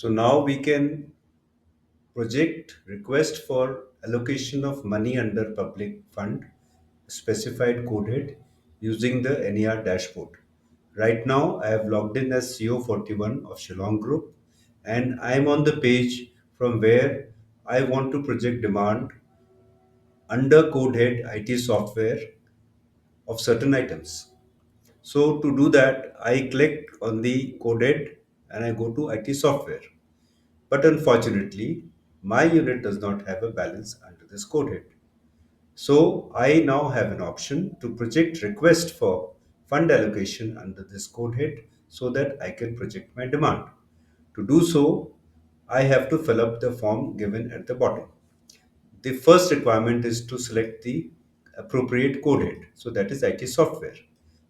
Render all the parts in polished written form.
So now we can project request for allocation of money under public fund specified code head using the NER dashboard. Right now, I have logged in as CO41 of Shillong Group, and I am on the page from where I want to project demand under code head IT software of certain items. So to do that, I click on the code head and I go to IT software. But unfortunately, my unit does not have a balance under this code head. So I now have an option to project request for fund allocation under this code head so that I can project my demand. To do so, I have to fill up the form given at the bottom. The first requirement is to select the appropriate code head. So that is IT software.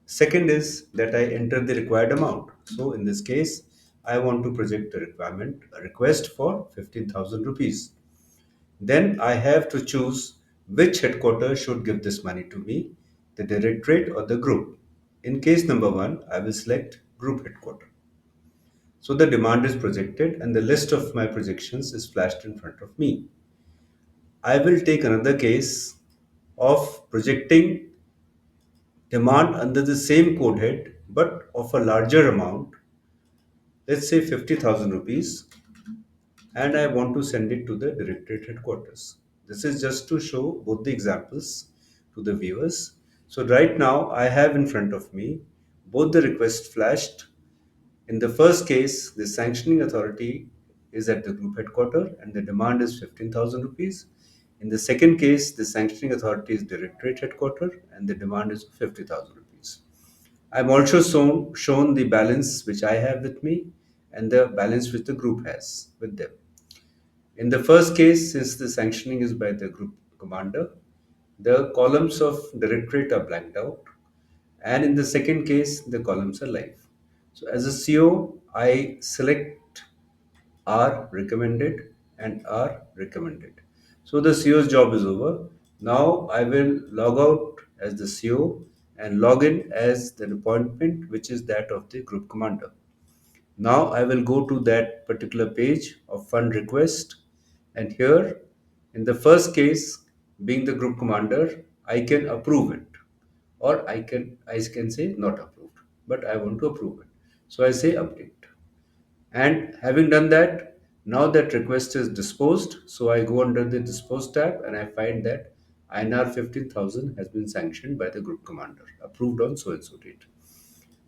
Second is that I enter the required amount. So in this case, I want to project a request for 15,000 rupees. Then I have to choose which headquarter should give this money to me, the directorate or the group. In case number one, I will select group headquarter. So the demand is projected and the list of my projections is flashed in front of me. I will take another case of projecting demand under the same code head but of a larger amount, let's say 50,000 rupees, and I want to send it to the directorate headquarters. This is just to show both the examples to the viewers. So right now I have in front of me both the request flashed. In the first case, the sanctioning authority is at the group headquarter and the demand is 15,000 rupees. In the second case, the sanctioning authority is directorate headquarter and the demand is 50,000 rupees. I'm also shown the balance which I have with me and the balance which the group has with them. In the first case, since the sanctioning is by the group commander, the columns of directorate are blanked out, and in the second case, the columns are live. So, as a CO, I select R recommended and R recommended. So, the CO's job is over. Now, I will log out as the CO and log in as the appointment, which is that of the group commander. Now I will go to that particular page of fund request, and here in the first case, being the group commander, I can approve it, or I can say not approved, but I want to approve it. So I say update. And having done that, now that request is disposed, so I go under the dispose tab and I find that INR 15,000 has been sanctioned by the group commander, approved on so and so date.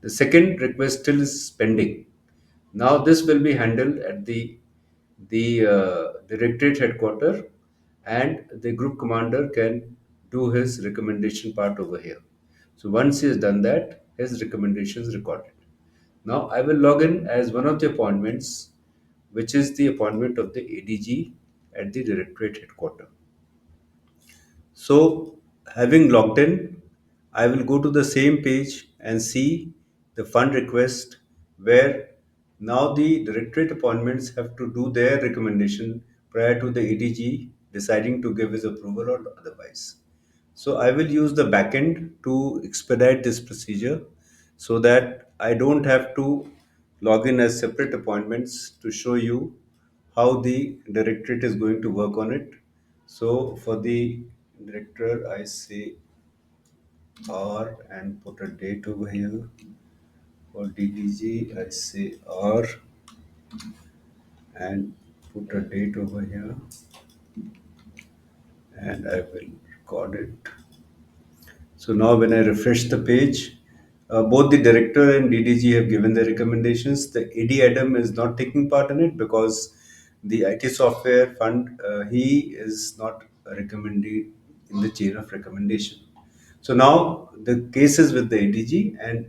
The second request still is pending. Now this will be handled at the directorate headquarter, and the group commander can do his recommendation part over here. So once he has done that, his recommendation is recorded. Now I will log in as one of the appointments, which is the appointment of the ADG at the directorate headquarter. So, having logged in, I will go to the same page and see the fund request where now the directorate appointments have to do their recommendation prior to the ADG deciding to give his approval or otherwise. So, I will use the backend to expedite this procedure so that I don't have to log in as separate appointments to show you how the directorate is going to work on it. So for the director, I say R and put a date over here. For DDG, I say R and put a date over here, and I will record it. So now when I refresh the page, both the director and DDG have given their recommendations. The AD Adam is not taking part in it because the IT software fund, he is not recommended in the chain of recommendation. So now the case is with the ADG, and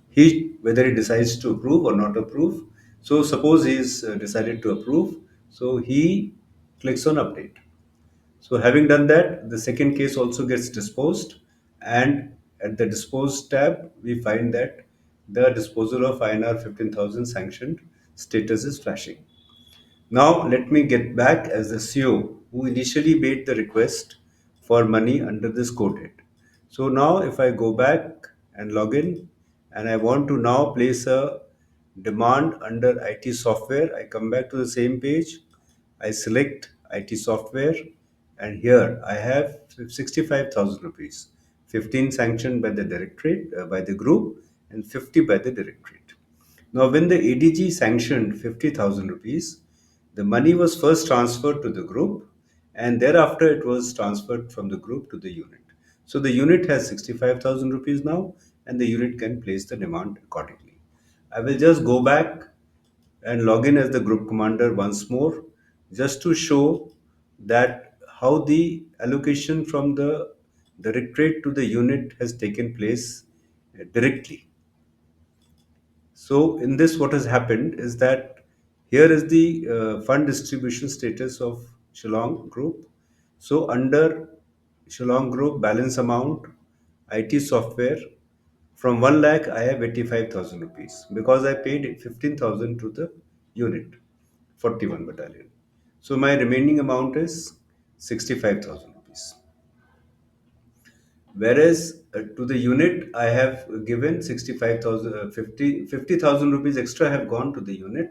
he whether he decides to approve or not approve. So suppose he is decided to approve, so he clicks on update. So, having done that, the second case also gets disposed, and at the dispose tab, we find that the disposal of INR 15,000 sanctioned status is flashing. Now, let me get back as the CEO who initially made the request for money under this code head. So, now if I go back and log in and I want to now place a demand under IT software. I come back to the same page. I select IT software, and here I have 65,000 rupees. 15 sanctioned by the directorate, by the group, and 50 by the directorate. Now, when the ADG sanctioned 50,000 rupees, the money was first transferred to the group, and thereafter it was transferred from the group to the unit. So the unit has 65,000 rupees now, and the unit can place the demand accordingly. I will just go back and log in as the group commander once more, just to show that how the allocation from the directorate to the unit has taken place directly. So, in this, what has happened is that here is the fund distribution status of Shillong Group. So, under Shillong Group balance amount, IT software, from 1 lakh, I have 85,000 rupees because I paid 15,000 to the unit, 41 battalion. So, my remaining amount is 65,000 rupees. Whereas to the unit, I have given 65,000, 50,000 rupees extra have gone to the unit,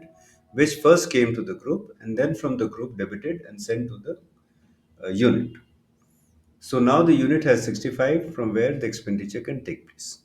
which first came to the group and then from the group debited and sent to the unit. So now the unit has 65 from where the expenditure can take place.